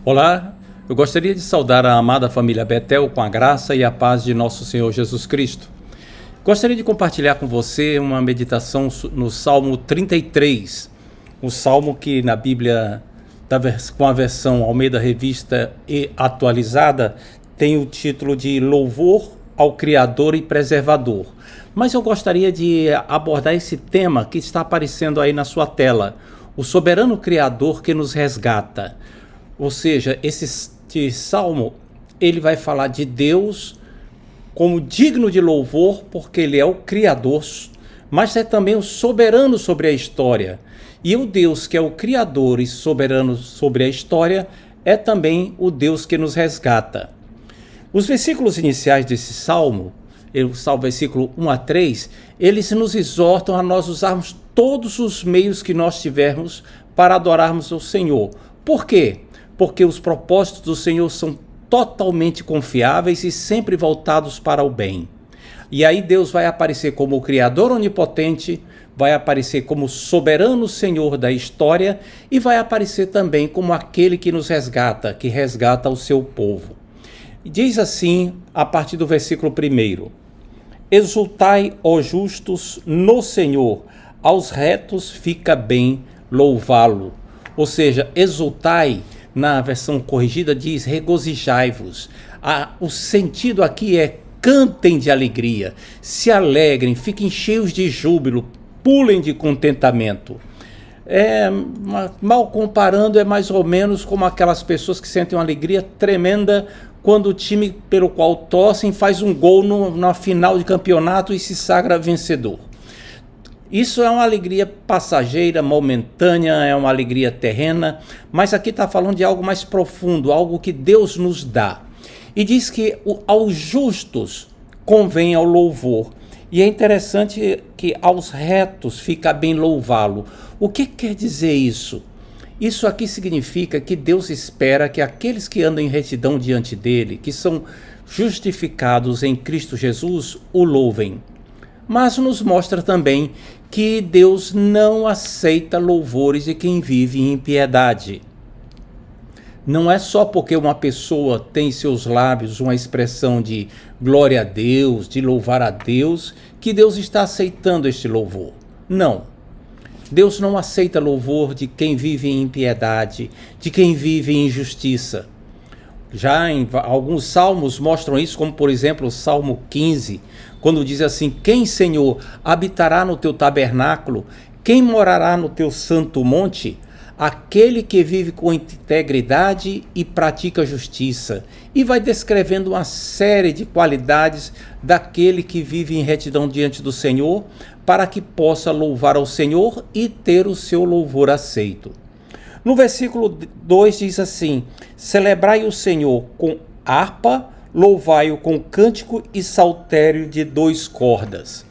Olá, eu gostaria de saudar a amada família Betel com a graça e a paz de nosso Senhor Jesus Cristo. Gostaria de compartilhar com você uma meditação no Salmo 33, o salmo que na Bíblia, com a versão Almeida Revista e atualizada, tem o título de Louvor ao Criador e Preservador. Mas eu gostaria de abordar esse tema que está aparecendo aí na sua tela, o soberano Criador que nos resgata. Ou seja, este salmo, ele vai falar de Deus como digno de louvor, porque ele é o Criador, mas é também o soberano sobre a história. E o Deus que é o Criador e soberano sobre a história é também o Deus que nos resgata. Os versículos iniciais desse salmo, o salmo versículo 1 a 3, eles nos exortam a nós usarmos todos os meios que nós tivermos para adorarmos o Senhor. Por quê? Porque os propósitos do Senhor são totalmente confiáveis e sempre voltados para o bem. E aí Deus vai aparecer como o Criador onipotente, vai aparecer como soberano Senhor da história e vai aparecer também como aquele que nos resgata, que resgata o seu povo. Diz assim, a partir do versículo 1: Exultai, ó justos, no Senhor, aos retos fica bem louvá-lo. Ou seja, exultai, na versão corrigida diz regozijai-vos. O sentido aqui é cantem de alegria, se alegrem, fiquem cheios de júbilo, pulem de contentamento. Mal comparando, é mais ou menos como aquelas pessoas que sentem uma alegria tremenda quando o time pelo qual torcem faz um gol na final de campeonato e se sagra vencedor. Isso é uma alegria passageira, momentânea, é uma alegria terrena, mas aqui está falando de algo mais profundo, algo que Deus nos dá. E diz que aos justos convém ao louvor. E é interessante que aos retos fica bem louvá-lo. O que quer dizer isso? Isso aqui significa que Deus espera que aqueles que andam em retidão diante dele, que são justificados em Cristo Jesus, o louvem. Mas nos mostra também que Deus não aceita louvores de quem vive em impiedade. Não é só porque uma pessoa tem em seus lábios uma expressão de glória a Deus, de louvar a Deus, que Deus está aceitando este louvor. Não. Deus não aceita louvor de quem vive em impiedade, de quem vive em injustiça. Já em alguns salmos mostram isso, como por exemplo o Salmo 15, quando diz assim: quem, Senhor, habitará no teu tabernáculo? Quem morará no teu santo monte? Aquele que vive com integridade e pratica justiça. E vai descrevendo uma série de qualidades daquele que vive em retidão diante do Senhor, para que possa louvar ao Senhor e ter o seu louvor aceito. No versículo 2 diz assim: celebrai o Senhor com harpa, louvai-o com cântico e saltério de 2 cordas.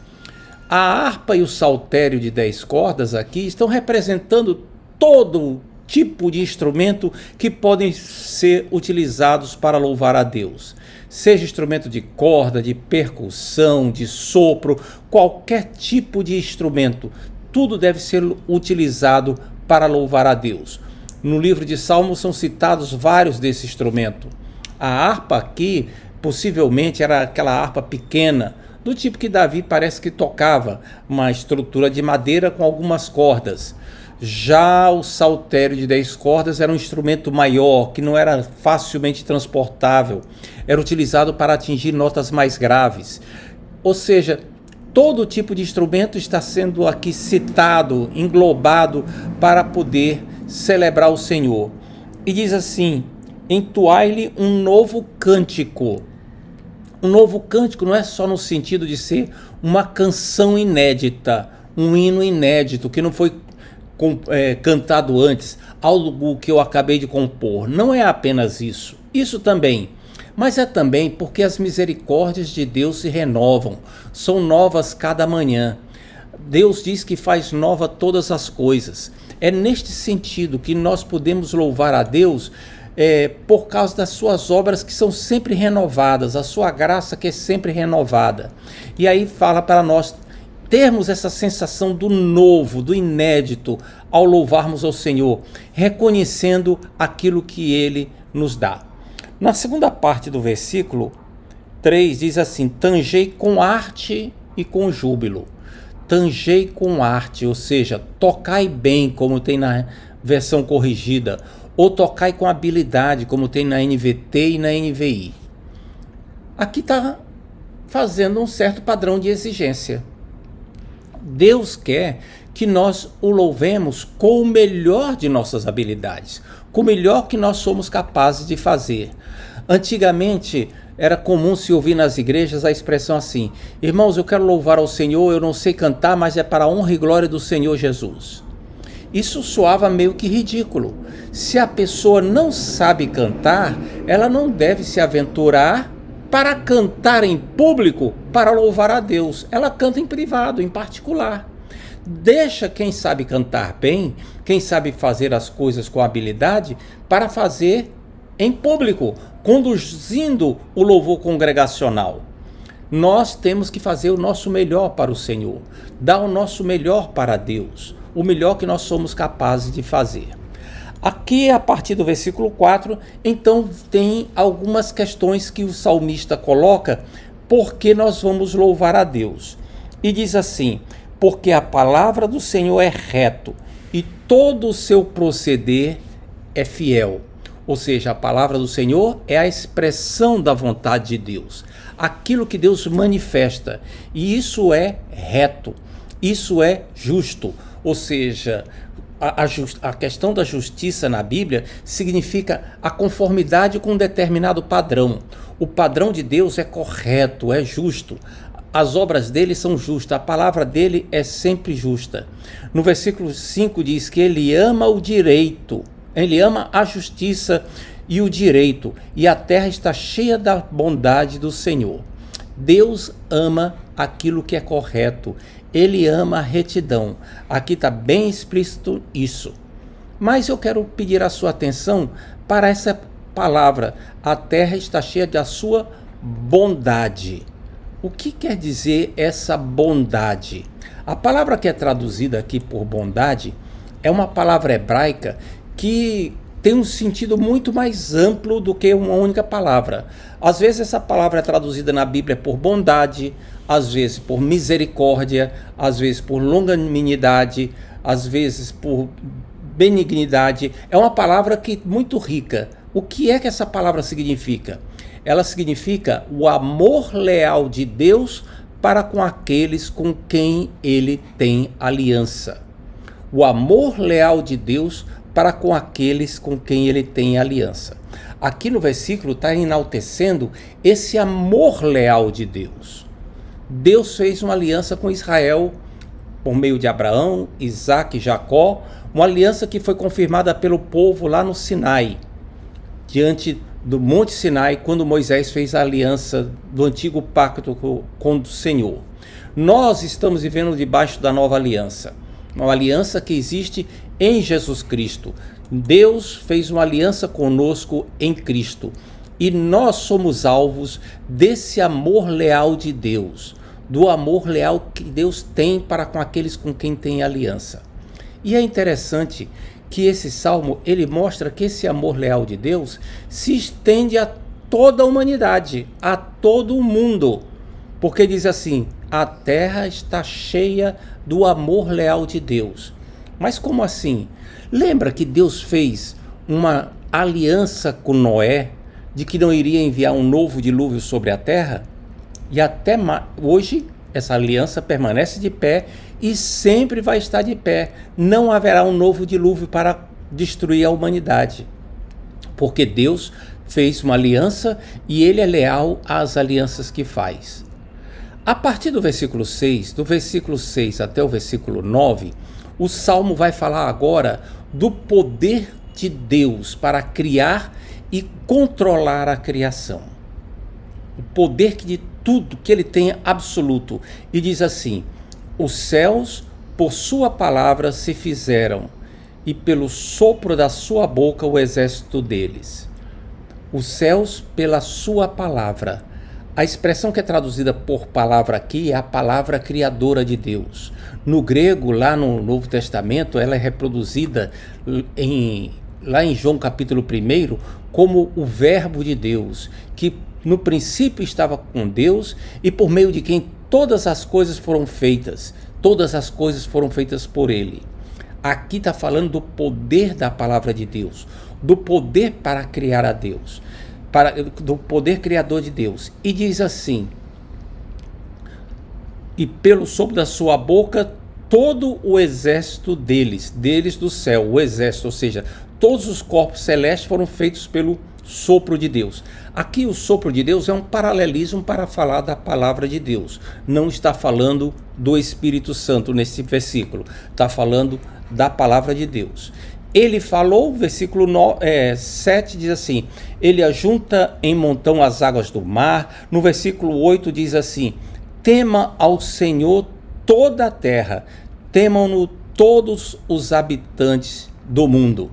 A harpa e o saltério de 10 cordas aqui estão representando todo tipo de instrumento que podem ser utilizados para louvar a Deus. Seja instrumento de corda, de percussão, de sopro, qualquer tipo de instrumento, tudo deve ser utilizado para louvar a Deus. No livro de Salmos são citados vários desses instrumentos. A harpa aqui, possivelmente, era aquela harpa pequena, do tipo que Davi parece que tocava, uma estrutura de madeira com algumas cordas. Já o saltério de 10 cordas era um instrumento maior, que não era facilmente transportável. Era utilizado para atingir notas mais graves. Ou seja, todo tipo de instrumento está sendo aqui citado, englobado, para poder celebrar o Senhor. E diz assim: entoai-lhe um novo cântico. Um novo cântico não é só no sentido de ser uma canção inédita, um hino inédito, que não foi cantado antes, algo que eu acabei de compor. Não é apenas isso. Isso também. Mas é também porque as misericórdias de Deus se renovam, são novas cada manhã. Deus diz que faz nova todas as coisas. É neste sentido que nós podemos louvar a Deus por causa das suas obras que são sempre renovadas, a sua graça que é sempre renovada. E aí fala para nós termos essa sensação do novo, do inédito, ao louvarmos ao Senhor, reconhecendo aquilo que Ele nos dá. Na segunda parte do versículo 3 diz assim: tangei com arte e com júbilo. Tangei com arte, ou seja, tocai bem, como tem na versão corrigida, ou tocai com habilidade, como tem na NVT e na NVI. Aqui está fazendo um certo padrão de exigência. Deus quer que nós o louvemos com o melhor de nossas habilidades, com o melhor que nós somos capazes de fazer. Antigamente era comum se ouvir nas igrejas a expressão assim: irmãos, eu quero louvar ao Senhor, eu não sei cantar, mas é para a honra e glória do Senhor Jesus. Isso soava meio que ridículo. Se a pessoa não sabe cantar, ela não deve se aventurar para cantar em público para louvar a Deus. Ela canta em privado, em particular. Deixa quem sabe cantar bem, quem sabe fazer as coisas com habilidade, para fazer em público, conduzindo o louvor congregacional. Nós temos que fazer o nosso melhor para o Senhor, dar o nosso melhor para Deus, o melhor que nós somos capazes de fazer. Aqui, a partir do versículo 4, então tem algumas questões que o salmista coloca, porque nós vamos louvar a Deus. E diz assim: porque a palavra do Senhor é reto, e todo o seu proceder é fiel. Ou seja, a palavra do Senhor é a expressão da vontade de Deus, aquilo que Deus manifesta, e isso é reto, isso é justo. Ou seja, a questão da justiça na Bíblia significa a conformidade com um determinado padrão. O padrão de Deus é correto, é justo. As obras dele são justas, a palavra dele é sempre justa. No versículo 5 diz que ele ama o direito, ele ama a justiça e o direito, e a terra está cheia da bondade do Senhor. Deus ama aquilo que é correto, ele ama a retidão. Aqui está bem explícito isso. Mas eu quero pedir a sua atenção para essa palavra: a terra está cheia da sua bondade. O que quer dizer essa bondade? A palavra que é traduzida aqui por bondade é uma palavra hebraica que tem um sentido muito mais amplo do que uma única palavra. Às vezes essa palavra é traduzida na Bíblia por bondade, às vezes por misericórdia, às vezes por longanimidade, às vezes por benignidade. É uma palavra muito rica. O que é que essa palavra significa? Ela significa o amor leal de Deus para com aqueles com quem ele tem aliança. O amor leal de Deus para com aqueles com quem ele tem aliança. Aqui no versículo está enaltecendo esse amor leal de Deus. Deus fez uma aliança com Israel por meio de Abraão, Isaque e Jacó, uma aliança que foi confirmada pelo povo lá no Sinai, diante do Monte Sinai, quando Moisés fez a aliança do antigo pacto com o Senhor. Nós estamos vivendo debaixo da nova aliança, uma aliança que existe em Jesus Cristo. Deus fez uma aliança conosco em Cristo, e nós somos alvos desse amor leal de Deus, do amor leal que Deus tem para com aqueles com quem tem aliança. E é interessante que esse salmo, ele mostra que esse amor leal de Deus se estende a toda a humanidade, a todo o mundo, porque diz assim: a terra está cheia do amor leal de Deus. Mas como assim? Lembra que Deus fez uma aliança com Noé, de que não iria enviar um novo dilúvio sobre a terra? E até hoje essa aliança permanece de pé e sempre vai estar de pé. Não haverá um novo dilúvio para destruir a humanidade, porque Deus fez uma aliança e ele é leal às alianças que faz. A partir do versículo 6, do versículo 6 até o versículo 9, o Salmo vai falar agora do poder de Deus para criar e controlar a criação. O poder de tudo que ele tem absoluto. E diz assim: os céus por sua palavra se fizeram, e pelo sopro da sua boca o exército deles. Os céus pela sua palavra. A expressão que é traduzida por palavra aqui é a palavra criadora de Deus. No grego, lá no Novo Testamento, ela é reproduzida em lá em João capítulo 1, como o verbo de Deus, que no princípio estava com Deus e por meio de quem todas as coisas foram feitas por ele. Aqui está falando do poder da palavra de Deus, do poder para criar a Deus, do poder criador de Deus. E diz assim: e pelo sopro da sua boca todo o exército deles do céu, o exército, ou seja, todos os corpos celestes foram feitos pelo sopro de Deus. Aqui o sopro de Deus é um paralelismo para falar da palavra de Deus. Não está falando do Espírito Santo nesse versículo, está falando da palavra de Deus. Ele falou, versículo 7 diz assim: ele ajunta em montão as águas do mar. No versículo 8 diz assim: tema ao Senhor toda a terra, temam-no todos os habitantes do mundo.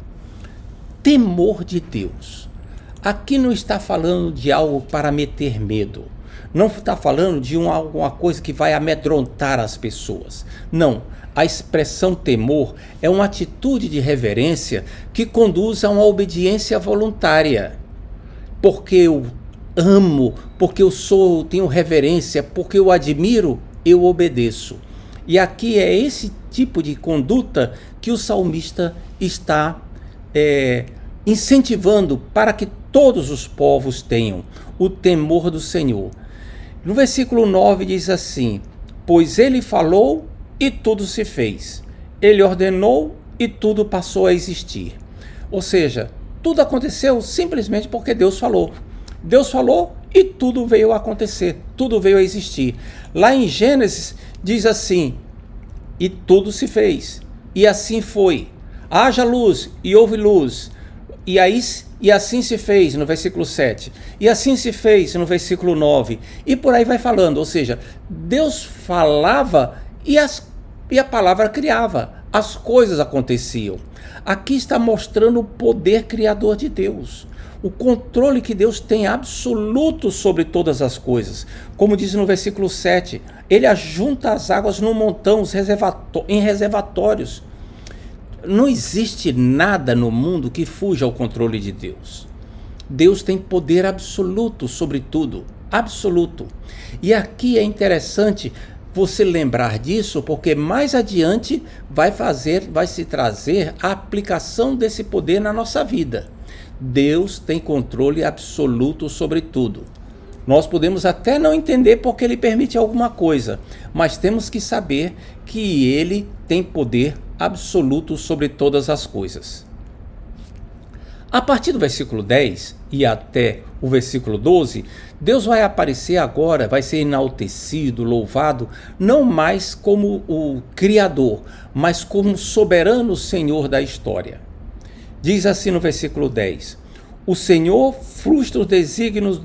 Temor de Deus. Aqui não está falando de algo para meter medo. Não está falando de alguma coisa que vai amedrontar as pessoas. Não. A expressão temor é uma atitude de reverência que conduz a uma obediência voluntária. Porque eu amo, porque tenho reverência, porque eu admiro, eu obedeço. E aqui é esse tipo de conduta que o salmista está incentivando para que todos os povos tenham o temor do Senhor. No versículo 9 diz assim: pois ele falou e tudo se fez. Ele ordenou e tudo passou a existir. Ou seja, tudo aconteceu simplesmente porque Deus falou. Deus falou e tudo veio a acontecer, tudo veio a existir. Lá em Gênesis diz assim: e tudo se fez, e assim foi. Haja luz e houve luz. E assim se fez, no versículo 7. E assim se fez, no versículo 9. E por aí vai falando. Ou seja, Deus falava e a palavra criava. As coisas aconteciam. Aqui está mostrando o poder criador de Deus. O controle que Deus tem absoluto sobre todas as coisas. Como diz no versículo 7, ele ajunta as águas num montão, em reservatórios. Não existe nada no mundo que fuja ao controle de Deus. Deus tem poder absoluto sobre tudo, absoluto. E aqui é interessante você lembrar disso, porque mais adiante vai se trazer a aplicação desse poder na nossa vida. Deus tem controle absoluto sobre tudo. Nós podemos até não entender porque ele permite alguma coisa, mas temos que saber que ele tem poder absoluto sobre todas as coisas. A partir do versículo 10 e até o versículo 12, Deus vai aparecer agora, vai ser enaltecido, louvado, não mais como o Criador, mas como soberano Senhor da história. Diz assim no versículo 10: o Senhor frustra os desígnios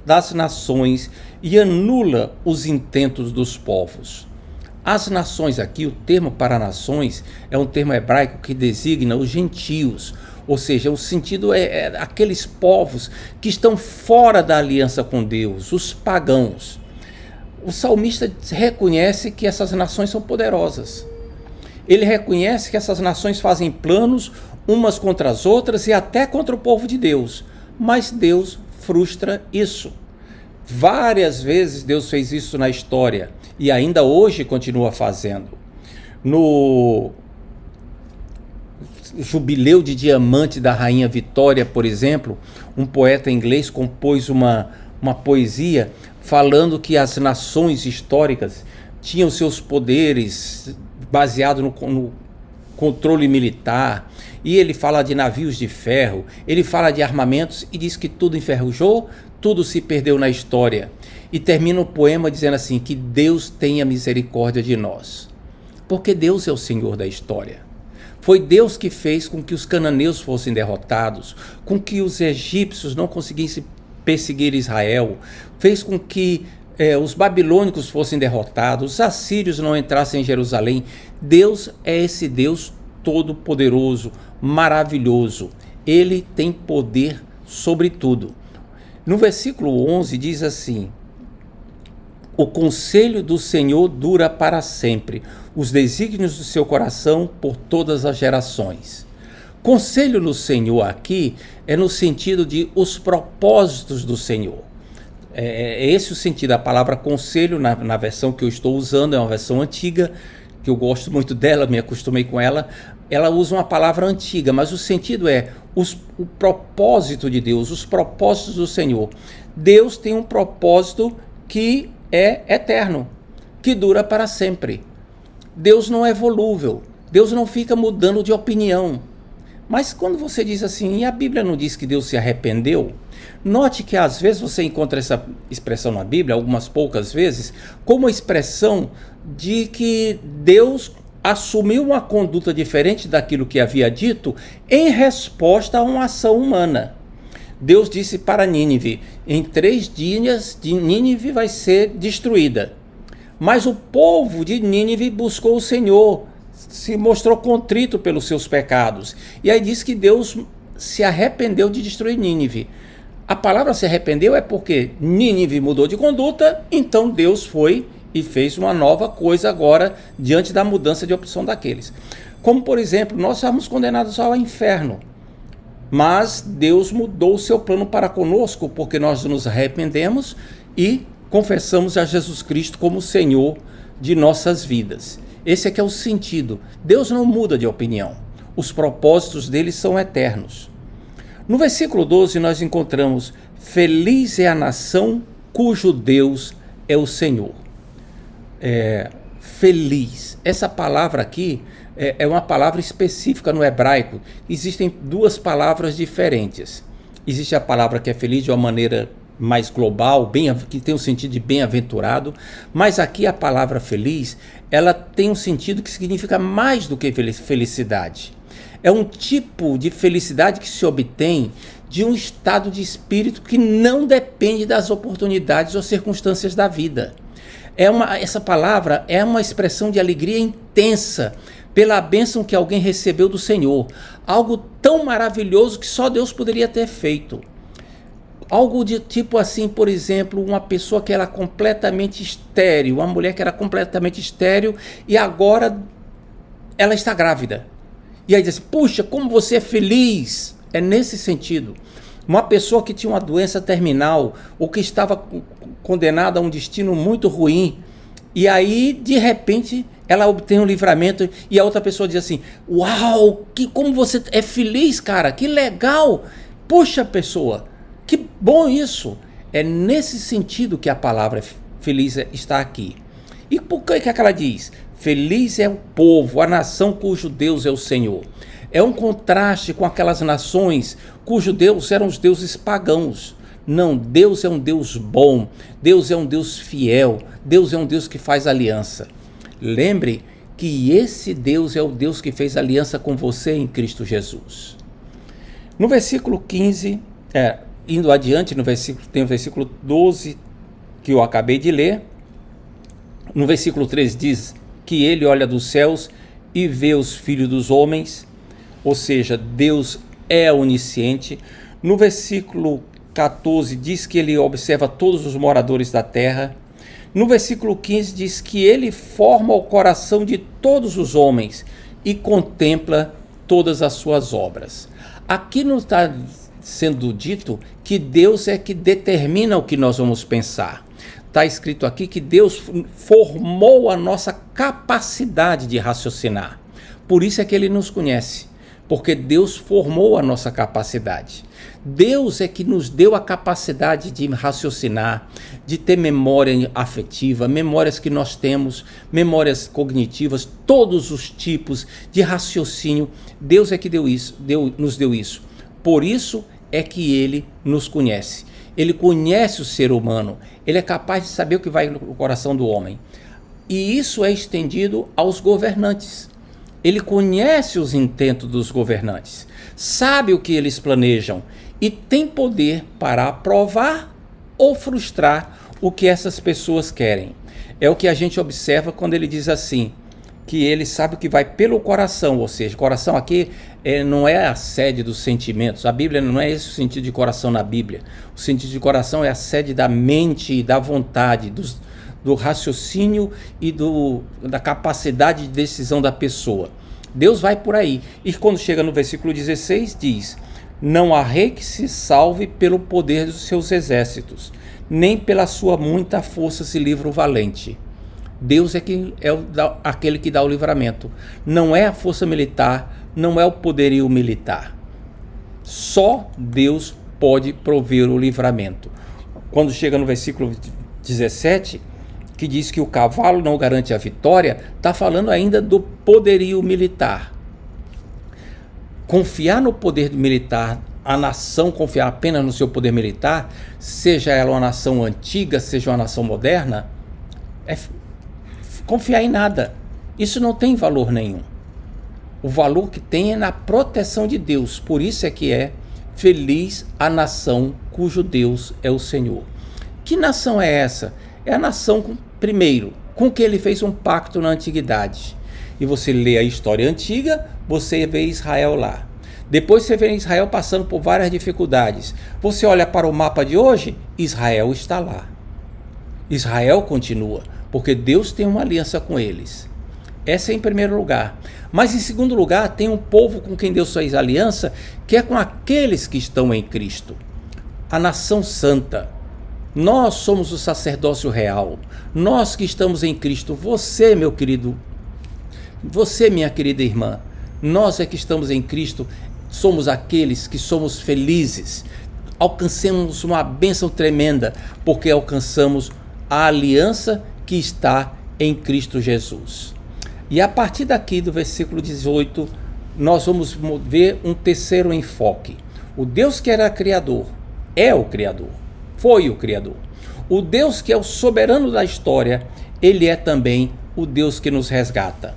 das nações e anula os intentos dos povos. As nações aqui, o termo para nações é um termo hebraico que designa os gentios, ou seja, o sentido é aqueles povos que estão fora da aliança com Deus, os pagãos. O salmista reconhece que essas nações são poderosas. Ele reconhece que essas nações fazem planos umas contra as outras e até contra o povo de Deus, mas Deus frustra isso. Várias vezes Deus fez isso na história e ainda hoje continua fazendo. No Jubileu de Diamante da Rainha Vitória, por exemplo, um poeta inglês compôs uma poesia falando que as nações históricas tinham seus poderes baseados no controle militar, e ele fala de navios de ferro, ele fala de armamentos e diz que tudo enferrujou, tudo se perdeu na história. E termina o poema dizendo assim: que Deus tenha misericórdia de nós, porque Deus é o Senhor da história. Foi Deus que fez com que os cananeus fossem derrotados, com que os egípcios não conseguissem perseguir Israel, fez com que os babilônicos fossem derrotados, os assírios não entrassem em Jerusalém. Deus é esse Deus todo-poderoso, maravilhoso. Ele tem poder sobre tudo. No versículo 11 diz assim: o conselho do Senhor dura para sempre, os desígnios do seu coração por todas as gerações. Conselho no Senhor aqui é no sentido de os propósitos do Senhor. É esse o sentido. A palavra conselho, na versão que eu estou usando, é uma versão antiga, que eu gosto muito dela, me acostumei com ela. Ela usa uma palavra antiga, mas o sentido é o propósito de Deus, os propósitos do Senhor. Deus tem um propósito que é eterno, que dura para sempre. Deus não é volúvel, Deus não fica mudando de opinião. Mas quando você diz assim, e a Bíblia não diz que Deus se arrependeu? Note que às vezes você encontra essa expressão na Bíblia, algumas poucas vezes, como a expressão de que Deus assumiu uma conduta diferente daquilo que havia dito em resposta a uma ação humana. Deus disse para Nínive, em 3 dias Nínive vai ser destruída. Mas o povo de Nínive buscou o Senhor, se mostrou contrito pelos seus pecados. E aí diz que Deus se arrependeu de destruir Nínive. A palavra se arrependeu é porque Nínive mudou de conduta, então Deus foi e fez uma nova coisa agora diante da mudança de opção daqueles. Como, por exemplo, nós somos condenados ao inferno, mas Deus mudou o seu plano para conosco, porque nós nos arrependemos e confessamos a Jesus Cristo como Senhor de nossas vidas. Esse é que é o sentido. Deus não muda de opinião. Os propósitos dele são eternos. No versículo 12 nós encontramos: feliz é a nação cujo Deus é o Senhor. Feliz. Essa palavra aqui é uma palavra específica no hebraico. Existem 2 palavras diferentes. Existe a palavra que é feliz de uma maneira mais global, que tem o sentido de bem-aventurado, mas aqui a palavra feliz, ela tem um sentido que significa mais do que felicidade. É um tipo de felicidade que se obtém de um estado de espírito que não depende das oportunidades ou circunstâncias da vida. Essa palavra é uma expressão de alegria intensa pela bênção que alguém recebeu do Senhor. Algo tão maravilhoso que só Deus poderia ter feito. Algo de tipo assim, por exemplo, uma pessoa que era completamente estéril, uma mulher que era completamente estéril e agora ela está grávida. E aí diz, puxa, como você é feliz. É nesse sentido. Uma pessoa que tinha uma doença terminal ou que estava condenada a um destino muito ruim, e aí, de repente, ela obtém um livramento e a outra pessoa diz assim, uau, como você é feliz, cara, que legal. Puxa, pessoa, que bom isso. É nesse sentido que a palavra feliz está aqui. E por que ela diz? Feliz é o povo, a nação cujo Deus é o Senhor. É um contraste com aquelas nações cujo Deus eram os deuses pagãos. Não, Deus é um Deus bom, Deus é um Deus fiel, Deus é um Deus que faz aliança. Lembre que esse Deus é o Deus que fez aliança com você em Cristo Jesus. No versículo 15, indo adiante, tem o versículo 12 que eu acabei de ler. No versículo 13 diz que ele olha dos céus e vê os filhos dos homens, ou seja, Deus é onisciente. No versículo 14 diz que ele observa todos os moradores da terra. No versículo 15 diz que ele forma o coração de todos os homens e contempla todas as suas obras. Aqui não está sendo dito que Deus é que determina o que nós vamos pensar. Está escrito aqui que Deus formou a nossa capacidade de raciocinar. Por isso é que ele nos conhece, porque Deus formou a nossa capacidade. Deus é que nos deu a capacidade de raciocinar, de ter memória afetiva, memórias que nós temos, memórias cognitivas, todos os tipos de raciocínio. Deus é que nos deu isso. Por isso é que ele nos conhece. Ele conhece o ser humano, ele é capaz de saber o que vai no coração do homem. E isso é estendido aos governantes. Ele conhece os intentos dos governantes, sabe o que eles planejam e tem poder para aprovar ou frustrar o que essas pessoas querem. É o que a gente observa quando ele diz assim, que ele sabe o que vai pelo coração, ou seja, coração aqui não é a sede dos sentimentos. A Bíblia não é esse o sentido de coração na Bíblia. O sentido de coração é a sede da mente e da vontade, do raciocínio e da capacidade de decisão da pessoa. Deus vai por aí. E quando chega no versículo 16, diz: não há rei que se salve pelo poder dos seus exércitos, nem pela sua muita força se livra o valente. Deus é aquele que dá o livramento. Não é a força militar, não é o poderio militar. Só Deus pode prover o livramento. Quando chega no versículo 17, que diz que o cavalo não garante a vitória, está falando ainda do poderio militar. Confiar no poder militar, a nação confiar apenas no seu poder militar, seja ela uma nação antiga, seja uma nação moderna, é confiar em nada. Isso não tem valor nenhum. O valor que tem é na proteção de Deus. Por isso é que é feliz a nação cujo Deus é o Senhor. Que nação é essa? É a nação, primeiro, com que ele fez um pacto na antiguidade. E você lê a história antiga, você vê Israel lá. Depois você vê Israel passando por várias dificuldades. Você olha para o mapa de hoje, Israel está lá. Israel continua, porque Deus tem uma aliança com eles. Essa é em primeiro lugar. Mas em segundo lugar, tem um povo com quem Deus fez aliança, que é com aqueles que estão em Cristo. A nação santa. Nós somos o sacerdócio real. Nós que estamos em Cristo. Você, meu querido, você, minha querida irmã, nós é que estamos em Cristo, somos aqueles que somos felizes. Alcancemos uma bênção tremenda, porque alcançamos a aliança que está em Cristo Jesus. E a partir daqui do versículo 18, nós vamos ver um terceiro enfoque. O Deus que era criador, é o criador, foi o criador. O Deus que é o soberano da história, ele é também o Deus que nos resgata.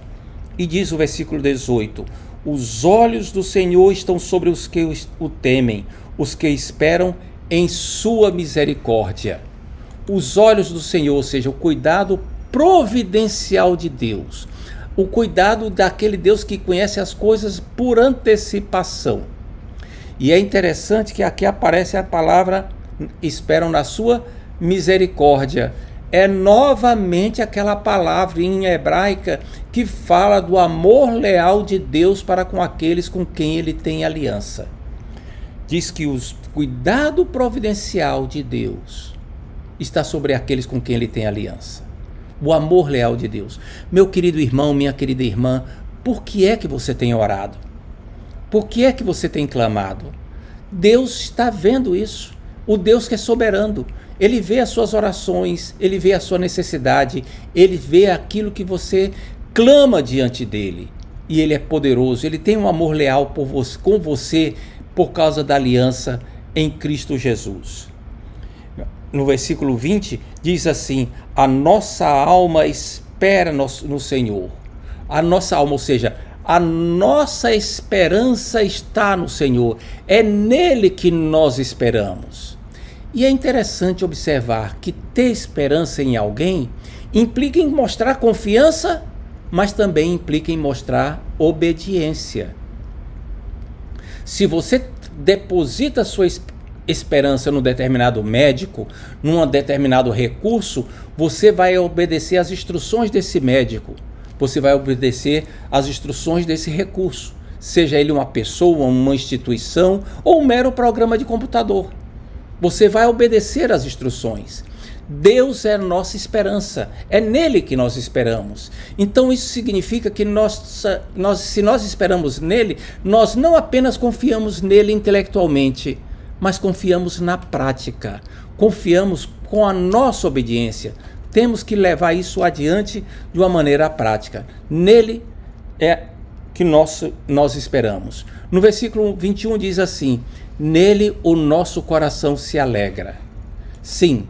E diz o versículo 18, os olhos do Senhor estão sobre os que o temem, os que esperam em sua misericórdia. Os olhos do Senhor, ou seja, o cuidado providencial de Deus. O cuidado daquele Deus que conhece as coisas por antecipação. E é interessante que aqui aparece a palavra esperam na sua misericórdia. É novamente aquela palavra em hebraica que fala do amor leal de Deus para com aqueles com quem ele tem aliança. Diz que o cuidado providencial de Deus está sobre aqueles com quem ele tem aliança. O amor leal de Deus. Meu querido irmão, minha querida irmã, por que é que você tem orado? Por que é que você tem clamado? Deus está vendo isso. O Deus que é soberano. Ele vê as suas orações, ele vê a sua necessidade, ele vê aquilo que você clama diante dele. E ele é poderoso, ele tem um amor leal com você por causa da aliança em Cristo Jesus. No versículo 20, diz assim, a nossa alma espera no Senhor. A nossa alma, ou seja, a nossa esperança está no Senhor. É nele que nós esperamos. E é interessante observar que ter esperança em alguém implica em mostrar confiança, mas também implica em mostrar obediência. Se você deposita sua esperança num determinado médico, num determinado recurso, você vai obedecer às instruções desse médico, você vai obedecer às instruções desse recurso, seja ele uma pessoa, uma instituição ou um mero programa de computador. Você vai obedecer às instruções. Deus é a nossa esperança, é nele que nós esperamos. Então isso significa que se nós esperamos nele, nós não apenas confiamos nele intelectualmente, mas confiamos na prática, confiamos com a nossa obediência. Temos que levar isso adiante de uma maneira prática. Nele é que nós esperamos. No versículo 21 diz assim, nele o nosso coração se alegra. Sim,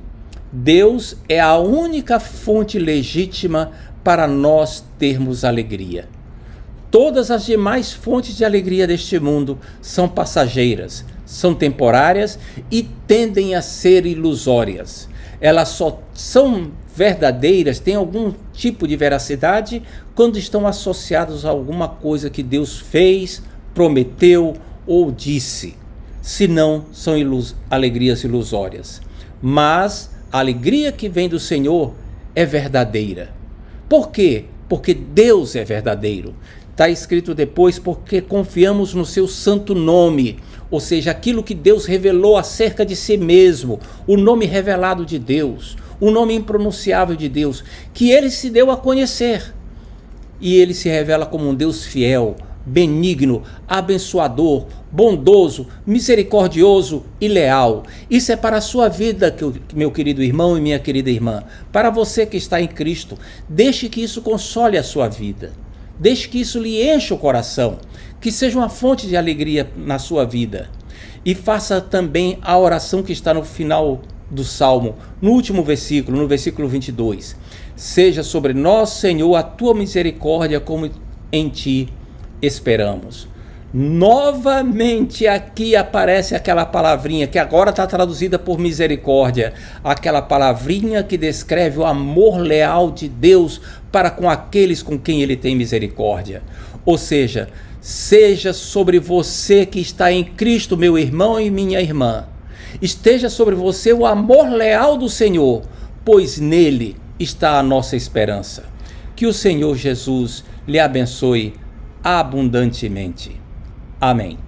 Deus é a única fonte legítima para nós termos alegria. Todas as demais fontes de alegria deste mundo são passageiras, são temporárias e tendem a ser ilusórias. Elas só são verdadeiras, têm algum tipo de veracidade quando estão associadas a alguma coisa que Deus fez, prometeu ou disse. Senão, são alegrias ilusórias. Mas a alegria que vem do Senhor é verdadeira. Por quê? Porque Deus é verdadeiro. Está escrito depois, porque confiamos no seu santo nome, ou seja, aquilo que Deus revelou acerca de si mesmo, o nome revelado de Deus, o nome impronunciável de Deus, que ele se deu a conhecer. E ele se revela como um Deus fiel, benigno, abençoador, bondoso, misericordioso e leal. Isso é para a sua vida, meu querido irmão e minha querida irmã. Para você que está em Cristo, deixe que isso console a sua vida. Deixe que isso lhe encha o coração, que seja uma fonte de alegria na sua vida. E faça também a oração que está no final do Salmo, no último versículo, no versículo 22. Seja sobre nós, Senhor, a tua misericórdia, como em ti esperamos. Novamente aqui aparece aquela palavrinha que agora está traduzida por misericórdia, aquela palavrinha que descreve o amor leal de Deus para com aqueles com quem ele tem misericórdia. Ou seja, seja sobre você que está em Cristo, meu irmão e minha irmã, esteja sobre você o amor leal do Senhor, pois nele está a nossa esperança. Que o Senhor Jesus lhe abençoe abundantemente. Amém.